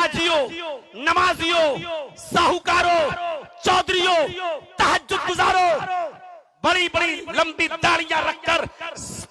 हाजियों, नमाजियों, साहूकारों, चौधरियों, तहज्जुद गुजारों, बड़ी बड़ी लंबी दाढ़ियां रखकर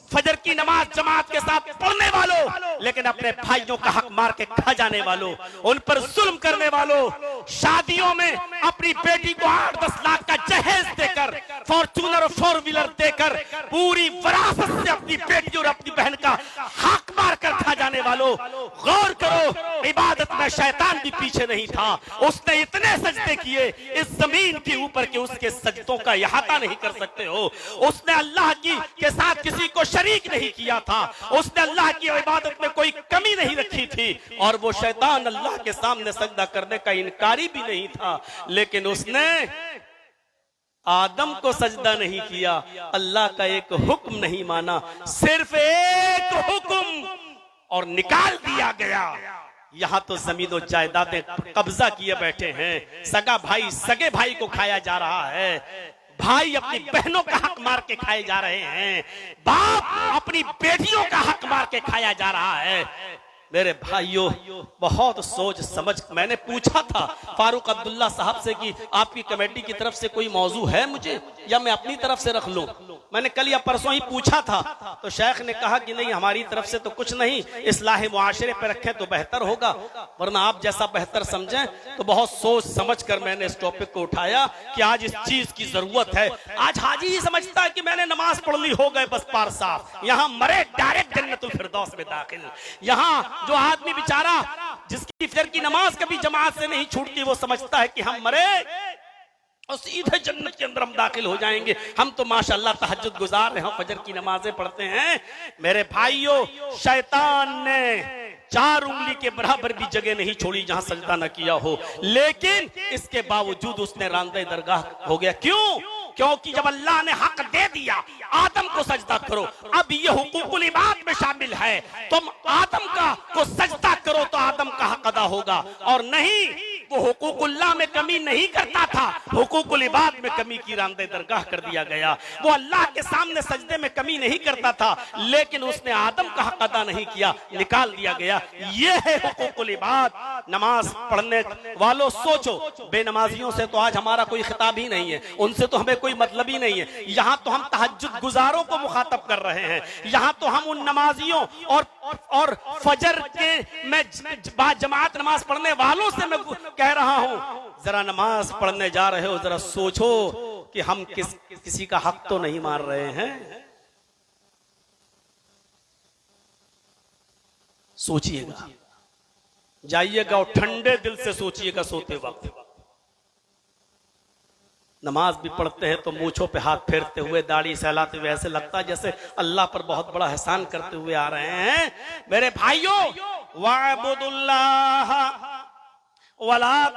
फजर की नमाज जमात के साथ पढ़ने वालों, लेकिन अपने भाइयों का हक मार के खा जाने वालों, उन पर जुल्म करने वालों, शादियों में अपनी बेटी को 8-10 लाख का जहेज देकर, फॉर्च्यूनर और 4 व्हीलर देकर पूरी विरासत से अपनी बेटी और अपनी बहन का हक मार कर खा जाने वालों, गौर करो, इबादत में शैतान भी पीछे नहीं था। उसने इतने सजदे किए इस जमीन के ऊपर के उसके सजदों का इहाता नहीं कर सकते हो। उसने अल्लाह के साथ किसी को शरीक नहीं किया था, उसने अल्लाह की इबादत में कोई कमी नहीं रखी थी, और वो शैतान अल्लाह के सामने सजदा करने का इनकारी भी नहीं था, लेकिन उसने आदम को सजदा नहीं किया, अल्लाह का एक हुक्म नहीं माना, सिर्फ एक हुक्म और निकाल दिया गया। यहां तो जमीनों जायदादें कब्जा किए बैठे हैं, सगा भाई सगे भाई को खाया जा रहा है, भाई अपनी बहनों का हक मार के खाए जा रहे हैं, बाप अपनी बेटियों का हक मार के खाया जा रहा है। मेरे भाइयों, बहुत सोच समझ, मैंने पूछा था फारूक अब्दुल्ला साहब से कि आपकी कमेटी की तरफ से कोई मौजू है मुझे, या मैं अपनी तरफ से रख लूं। मैंने कल या परसों ही पूछा था, तो शेख ने कहा कि नहीं, हमारी तरफ से तो कुछ नहीं, इस्लाह मुआशरे पे रखें तो बेहतर होगा, वरना आप जैसा बेहतर समझें। तो बहुत सोच समझ कर मैंने इस टॉपिक को उठाया कि आज इस चीज की जरूरत है। आज हाजी ही समझता है कि मैंने नमाज पढ़ ली, हो गए बस पार साफ, यहाँ मरे डायरेक्ट जन्नतुल फिरदौस में दाखिल। यहाँ जो आदमी बेचारा जिसकी फजर की नमाज कभी जमात से नहीं छूटती, वो समझता है कि हम मरे और सीधे जन्नत के अंदर हम दाखिल हो जाएंगे, हम तो माशाअल्लाह तहज्जुद गुजार रहे हैं, फजर की नमाजें पढ़ते हैं। मेरे भाइयों, शैतान ने 4 उंगली के बराबर भी जगह नहीं छोड़ी जहां सजदा न किया हो, लेकिन इसके बावजूद उसने रांदे दरगाह हो गया। क्यों? क्योंकि जब अल्लाह ने हक दे दिया आदम को सजदा करो, अब ये हुकूकुल इबाद में शामिल है, तुम आदम का को सजदा करो तो आदम का हक अदा होगा, और नहीं वो हुकूकुल्लाह में कमी नहीं करता था, हुकूकुल इबाद में कमी की रांदे दरगाह कर दिया गया। वो अल्लाह के सामने सजदे में कमी नहीं करता था, लेकिन उसने आदम का हक अदा नहीं किया, निकाल दिया गया। ये है हुकूकुल इबाद। नमाज पढ़ने वालों सोचो, बेनमाजियों से तो आज हमारा कोई खिताब ही नहीं है, उनसे तो हमें कोई मतलब ही नहीं है। यहाँ तो हम तहज्जुद गुजारों को मुखातब कर रहे हैं, यहाँ तो हम उन नमाजियों और फजर के मैं जमात नमाज पढ़ने वालों से मैं कह रहा हूं, जरा नमाज पढ़ने जा रहे हो, जरा सोचो कि हम किसी का हक तो नहीं मार रहे हैं। सोचिएगा, जाइएगा और ठंडे दिल से सोचिएगा सोते वक्त। नमाज भी पढ़ते हैं तो मूंछों पे हाथ फेरते हुए, दाढ़ी सहलाते हुए, ऐसे लगता है जैसे अल्लाह पर बहुत बड़ा एहसान करते हुए आ रहे हैं। मेरे भाइयों, वाअबुदुल्लाह वला